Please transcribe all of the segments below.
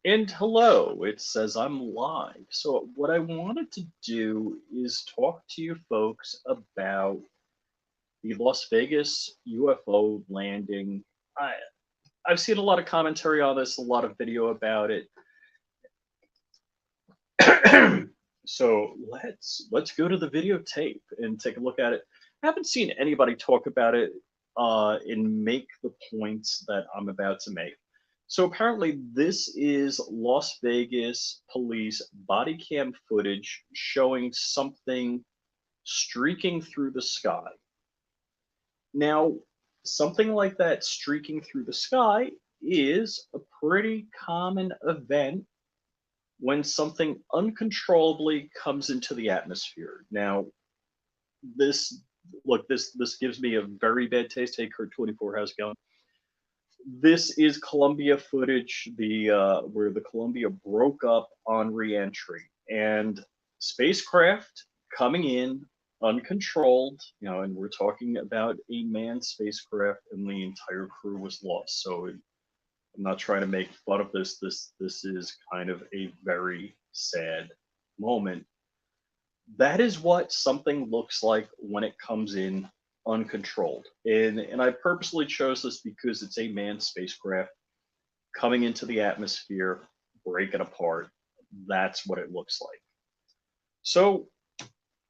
And hello, it says I'm live. So, what I wanted to do is talk to you folks about the Las Vegas UFO landing. I, I've seen a lot of commentary on this, a lot of video about it. So let's go to the videotape and take a look at it. I haven't seen anybody talk about it and make the points that I'm about to make. So apparently, this is Las Vegas police body cam footage showing something streaking through the sky. Now, something like that streaking through the sky is a pretty common event when something uncontrollably comes into the atmosphere. Now, this this gives me a very bad taste. Hey, Kurt 24, how's it going? This is Columbia footage, the where the Columbia broke up on reentry and spacecraft coming in uncontrolled. And we're talking about a manned spacecraft, and the entire crew was lost. So I'm not trying to make fun of this. This is kind of a very sad moment. That is what something looks like when it comes in uncontrolled. And I purposely chose this because it's a manned spacecraft coming into the atmosphere, breaking apart. That's what it looks like. So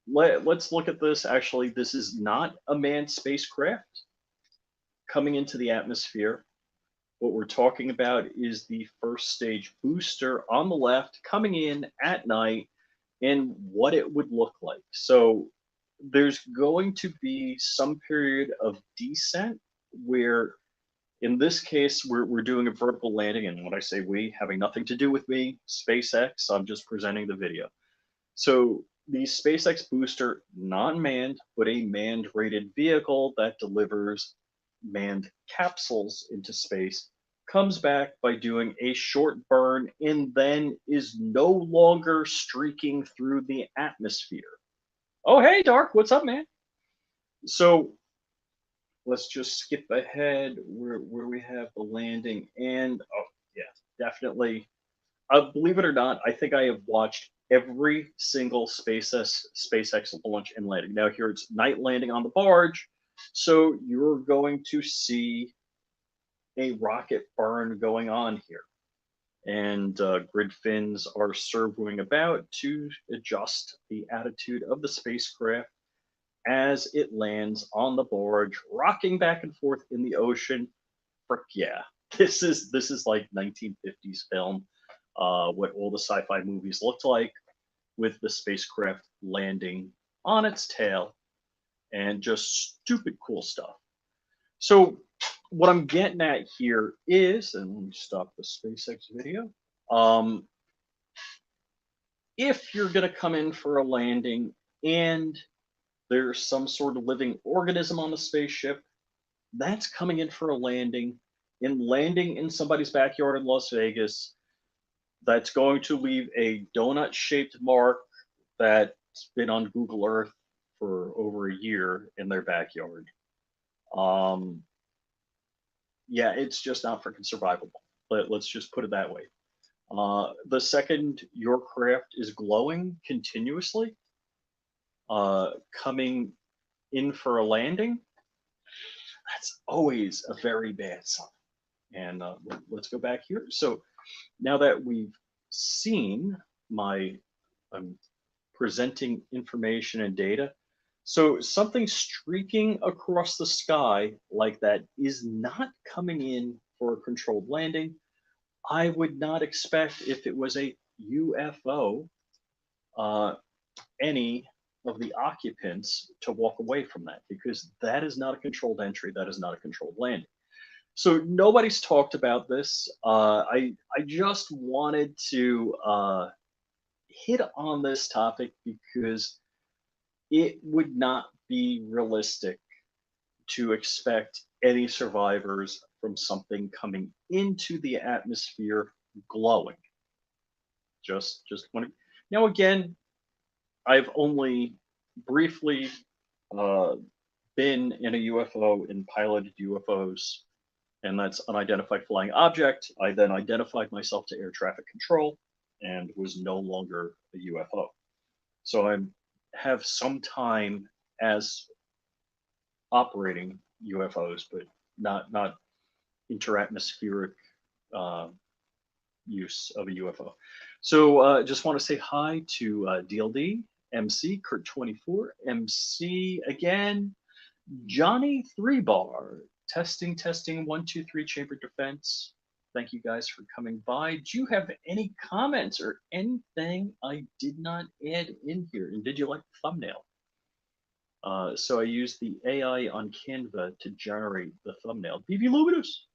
let's look at this. Actually, this is not a manned spacecraft coming into the atmosphere. What we're talking about is the first stage booster on the left coming in at night and what it would look like. So there's going to be some period of descent where, in this case, we're doing a vertical landing. And when I say we, having nothing to do with me, SpaceX, I'm just presenting the video. So the SpaceX booster, non manned, but a manned rated vehicle that delivers manned capsules into space, comes back by doing a short burn and then is no longer streaking through the atmosphere. Oh, hey, Dark, what's up, man? So let's just skip ahead where we have the landing. And oh, yeah, definitely. Believe it or not, I think I have watched every single SpaceX launch and landing. Now, here it's night landing on the barge. So you're going to see a rocket burn going on here. And grid fins are servoing about to adjust the attitude of the spacecraft as it lands on the barge, rocking back and forth in the ocean. Frick yeah, this is like 1950s film, what all the sci-fi movies looked like, with the spacecraft landing on its tail and just stupid cool stuff. So what I'm getting at here is, and let me stop the SpaceX video. Um, if you're going to come in for a landing and there's some sort of living organism on the spaceship, that's coming in for a landing and landing in somebody's backyard in Las Vegas. That's going to leave a donut shaped mark that's been on Google Earth for over a year in their backyard. Um, yeah, it's just not freaking survivable. Let's just put it that way. The second your craft is glowing continuously, coming in for a landing, that's always a very bad sign. And let's go back here. So now that we've seen my, I'm presenting information and data. So something streaking across the sky like that is not coming in for a controlled landing. I would not expect, if it was a UFO, uh, any of the occupants to walk away from that, because that is not a controlled entry. That is not a controlled landing. So nobody's talked about this. I just wanted to hit on this topic because it would not be realistic to expect any survivors from something coming into the atmosphere glowing. Just want to. Now again, I've only briefly uh, been in a UFO and piloted UFOs. and that's unidentified flying object. I then identified myself to air traffic control and was no longer a UFO. So I have some time as operating UFOs, but not interatmospheric uh, use of a UFO. So just want to say hi to DLD, MC, Kurt24, MC again, Johnny 3 Bar, testing 1 2 3 chamber defense. Thank you guys for coming by. Do you have any comments or anything I did not add in here? And did you like the thumbnail? So I used the AI on Canva to generate the thumbnail. BB Luminous,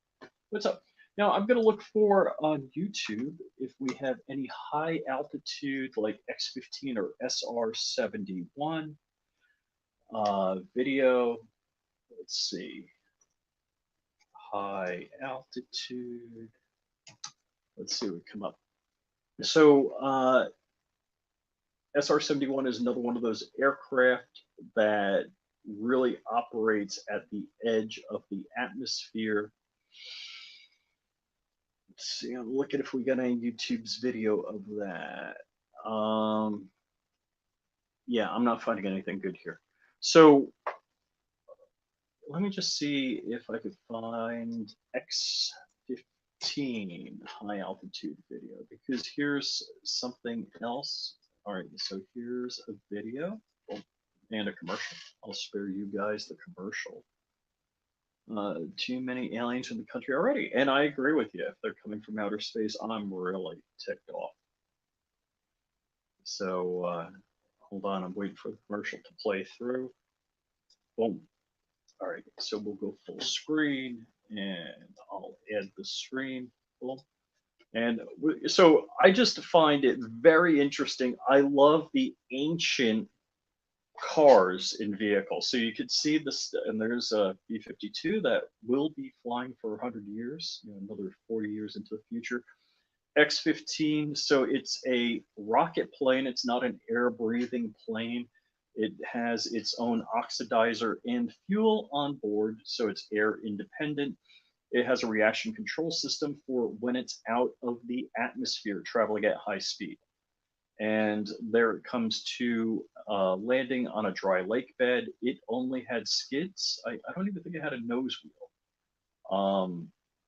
what's up? Now I'm going to look for on YouTube if we have any high altitude like X15 or SR71 video. Let's see. High altitude. Let's see what come up. So SR71 is another one of those aircraft that really operates at the edge of the atmosphere. Let's see, I'm looking if we got any YouTube's video of that. Yeah, I'm not finding anything good here. So let me just see if I could find X15 high altitude video, because here's something else. All right, so here's a video and a commercial. I'll spare you guys the commercial. Too many aliens in the country already. And I agree with you. If they're coming from outer space, I'm really ticked off. So hold on, I'm waiting for the commercial to play through. Boom. All right, so we'll go full screen and I'll add the stream. Boom. And so I just find it very interesting. I love the ancient cars in vehicles. So you could see this, and there's a B-52 that will be flying for 100 years, another 40 years into the future. X-15, so it's a rocket plane. It's not an air-breathing plane. It has its own oxidizer and fuel on board, so it's air independent. It has a reaction control system for when it's out of the atmosphere, traveling at high speed. And there it comes to landing on a dry lake bed. It only had skids. I don't even think it had a nose wheel.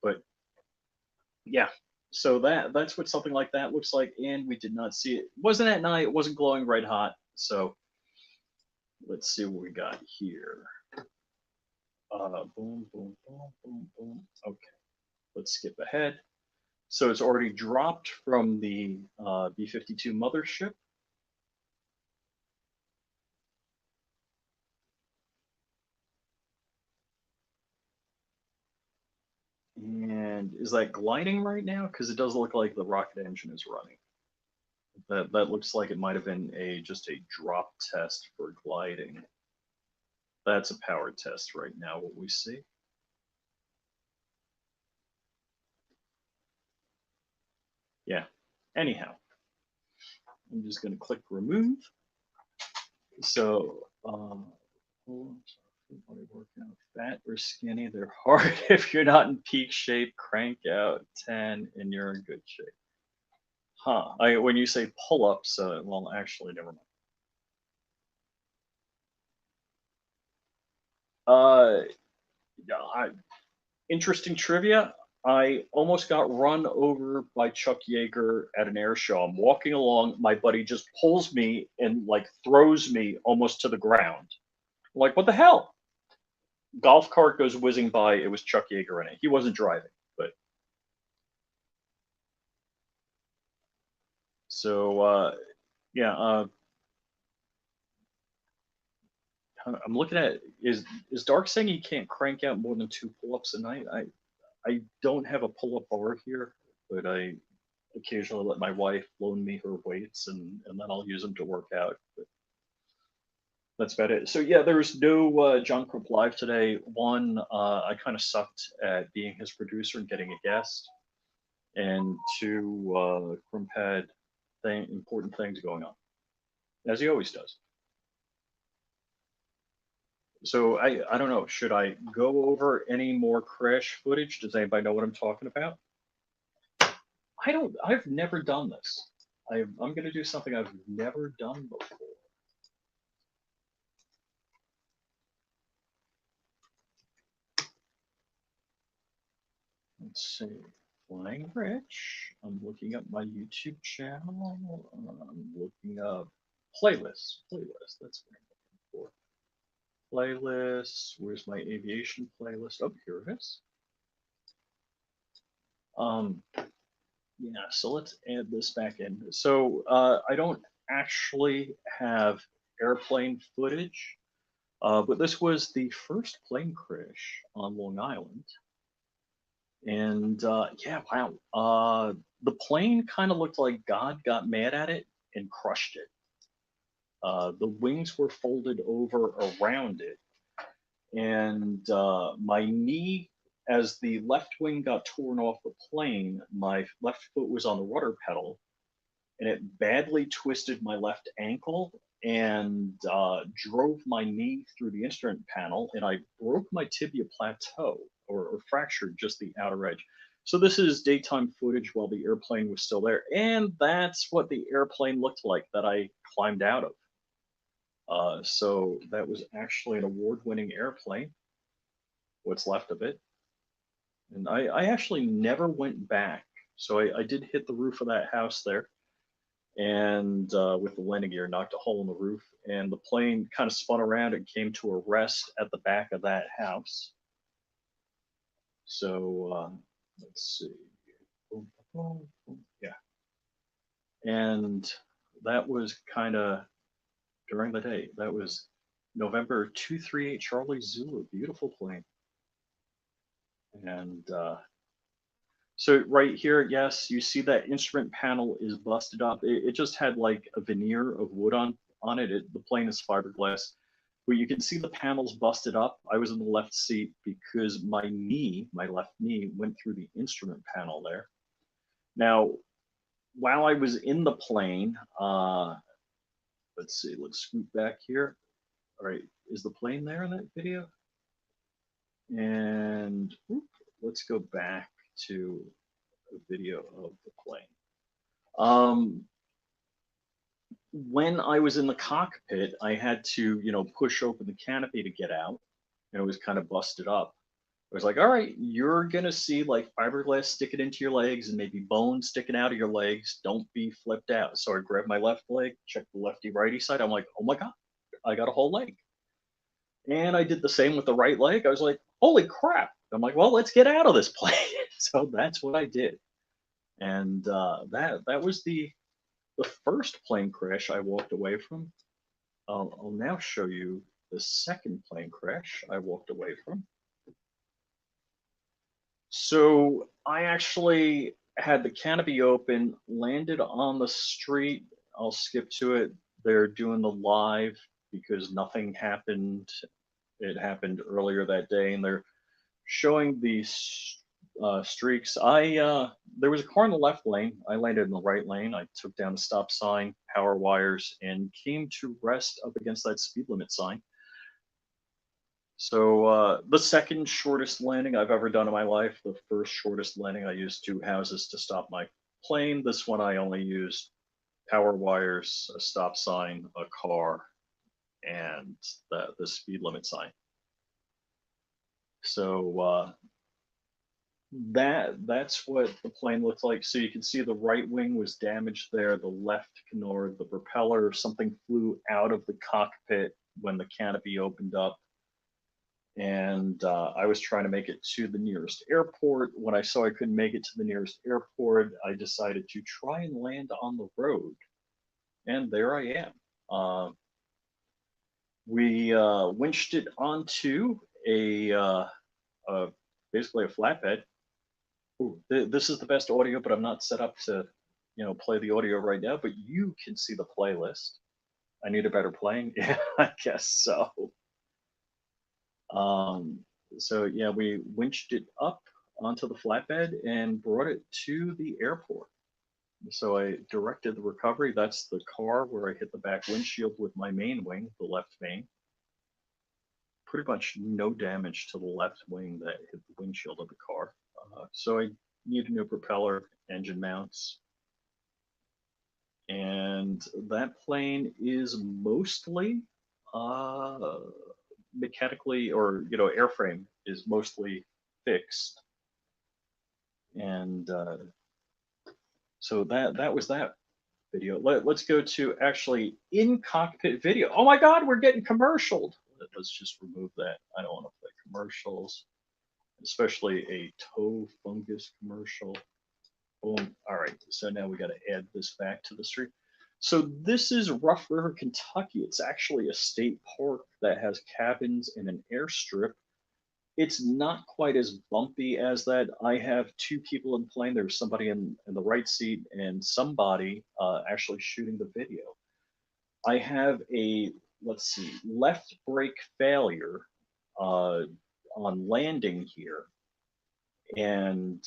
But yeah, so that's what something like that looks like. And we did not see it. It wasn't at night. It wasn't glowing red hot. So let's see what we got here. Boom, boom, boom, boom, boom. Okay, let's skip ahead. So it's already dropped from the B-52 mothership. And is that gliding right now? Because it does look like the rocket engine is running. That looks like it might have been just a drop test for gliding. That's a power test right now, what we see. Yeah, anyhow, I'm just going to click remove. So, fat or skinny, they're hard. If you're not in peak shape, crank out 10 and you're in good shape. Huh. When you say pull-ups, well, actually, never mind. Interesting trivia. I almost got run over by Chuck Yeager at an air show. I'm walking along, my buddy just pulls me and like throws me almost to the ground. I'm like, what the hell? Golf cart goes whizzing by. It was Chuck Yeager in it. He wasn't driving, but so yeah. I'm looking at is Dark saying he can't crank out more than 2 pull-ups a night? I don't have a pull-up bar here, but I occasionally let my wife loan me her weights, and then I'll use them to work out. But that's about it. So yeah, there was no John Crump live today. One, I kind of sucked at being his producer and getting a guest, and two, Crump had important things going on, as he always does. So I don't know. Should I go over any more crash footage? Does anybody know what I'm talking about? I don't. I've never done this. I'm going to do something I've never done before. Let's see. Flying Rich. I'm looking up my YouTube channel. I'm looking up playlists. Playlist. That's what I'm looking for. Playlists. Where's my aviation playlist? Oh, here it is. Yeah, so let's add this back in. So I don't actually have airplane footage, but this was the first plane crash on Long Island. And yeah, wow. The plane kind of looked like God got mad at it and crushed it. The wings were folded over around it, and my knee, as the left wing got torn off the plane, my left foot was on the rudder pedal, and it badly twisted my left ankle and drove my knee through the instrument panel, and I broke my tibia plateau or fractured just the outer edge. So this is daytime footage while the airplane was still there, and that's what the airplane looked like that I climbed out of. So that was actually an award-winning airplane, what's left of it. And I actually never went back. So I did hit the roof of that house there, and with the landing gear knocked a hole in the roof, and the plane kind of spun around and came to a rest at the back of that house. So let's see. Yeah, and that was kind of during the day. That was November 238 Charlie Zulu, beautiful plane. And so right here, yes, you see that instrument panel is busted up. It just had like a veneer of wood on it. The plane is fiberglass, but you can see the panels busted up. I was in the left seat because my knee, my left knee, went through the instrument panel there. Now, while I was in the plane, let's see, let's scoot back here. All right, is the plane there in that video? And let's go back to a video of the plane. When I was in the cockpit, I had to, push open the canopy to get out, and it was kind of busted up. I was like, all right, you're gonna see like fiberglass sticking into your legs and maybe bones sticking out of your legs. Don't be flipped out. So I grabbed my left leg, checked the lefty righty side. I'm like, oh my God, I got a whole leg. And I did the same with the right leg. I was like, holy crap. I'm like, well, let's get out of this plane. So that's what I did. And that was the first plane crash I walked away from. I'll now show you the second plane crash I walked away from. So I actually had the canopy open, landed on the street. I'll skip to it. They're doing the live because nothing happened. It happened earlier that day, and they're showing these streaks. There was a car in the left lane. I landed in the right lane. I took down the stop sign, power wires, and came to rest up against that speed limit sign. So the second shortest landing I've ever done in my life. The first shortest landing, I used two houses to stop my plane. This one, I only used power wires, a stop sign, a car, and the speed limit sign. So that's what the plane looked like. So you can see the right wing was damaged there, the left ignored the propeller. Something flew out of the cockpit when the canopy opened up, and I was trying to make it to the nearest airport. When I saw I couldn't make it to the nearest airport, I decided to try and land on the road, and there I am. We winched it onto basically a flatbed. Ooh, this is the best audio, but I'm not set up to, play the audio right now. But you can see the playlist. I need a better plane. Yeah, I guess so. Um, so yeah, we winched it up onto the flatbed and brought it to the airport. So I directed the recovery. That's the car where I hit the back windshield with my main wing, the left main. pretty much no damage to the left wing that hit the windshield of the car. So I need a new propeller, engine mounts, and that plane is mostly mechanically, or airframe is mostly fixed, and so that was that video. Let's go to actually in cockpit video. Oh my God, we're getting commercialed. Let's just remove that. I don't want to play commercials, especially a toe fungus commercial. Boom. All right. So now we got to add this back to the stream. So this is Rough River, Kentucky. It's actually a state park that has cabins and an airstrip. It's not quite as bumpy as that. I have two people in plane. There's somebody in the right seat and somebody actually shooting the video. I have a, let's see, left brake failure on landing here. And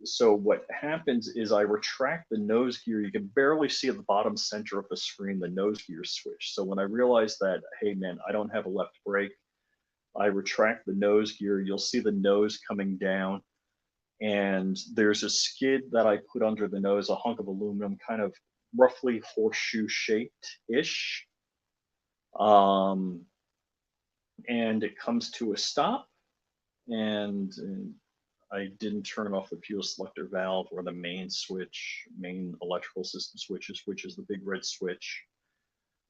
so what happens is I retract the nose gear. You can barely see at the bottom center of the screen the nose gear switch. So when I realized that, hey man, I don't have a left brake, I retract the nose gear. You'll see the nose coming down, and there's a skid that I put under the nose, a hunk of aluminum, kind of roughly horseshoe shaped ish. And it comes to a stop, and I didn't turn off the fuel selector valve or the main switch, main electrical system switches, which is the big red switch.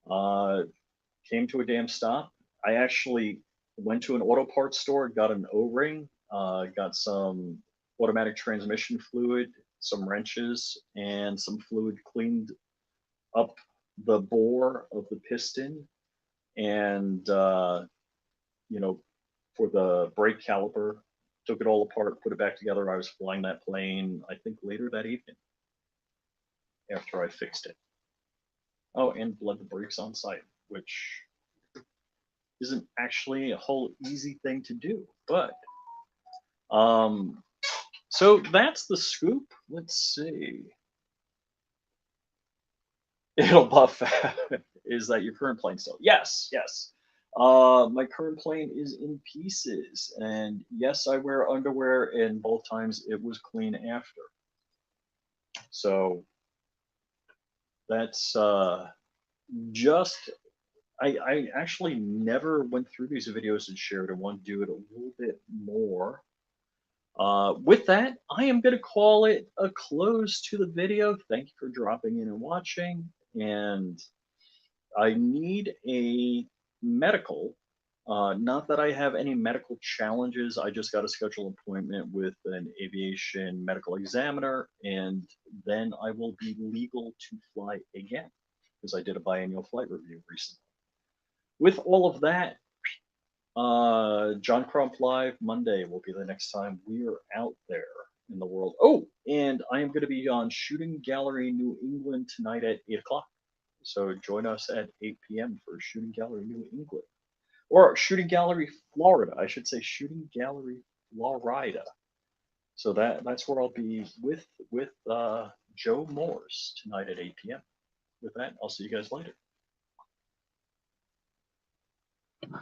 Came to a damn stop. I actually went to an auto parts store, got an O-ring, got some automatic transmission fluid, some wrenches, and some fluid, cleaned up the bore of the piston, and for the brake caliper, took it all apart, put it back together. I was flying that plane, I think, later that evening after I fixed it. Oh, and bled the brakes on site, which isn't actually a whole easy thing to do. But so that's the scoop. Let's see. It'll buff. Is that your current plane still? Yes, yes. My current plane is in pieces, and yes, I wear underwear, and both times it was clean after. So that's just. I actually never went through these videos and shared. I want to do it a little bit more. With that, I am going to call it a close to the video. Thank you for dropping in and watching. And I need a medical. Not that I have any medical challenges. I just got to schedule an appointment with an aviation medical examiner, and then I will be legal to fly again, because I did a biannual flight review recently. With all of that, John Crump Live Monday will be the next time we are out there in the world. Oh, and I am going to be on Shooting Gallery New England tonight at 8 o'clock. So join us at 8 p.m. for Shooting Gallery New England. Or Shooting Gallery Florida. I should say Shooting Gallery Florida. So that's where I'll be with Joe Morse tonight at 8 p.m. With that, I'll see you guys later.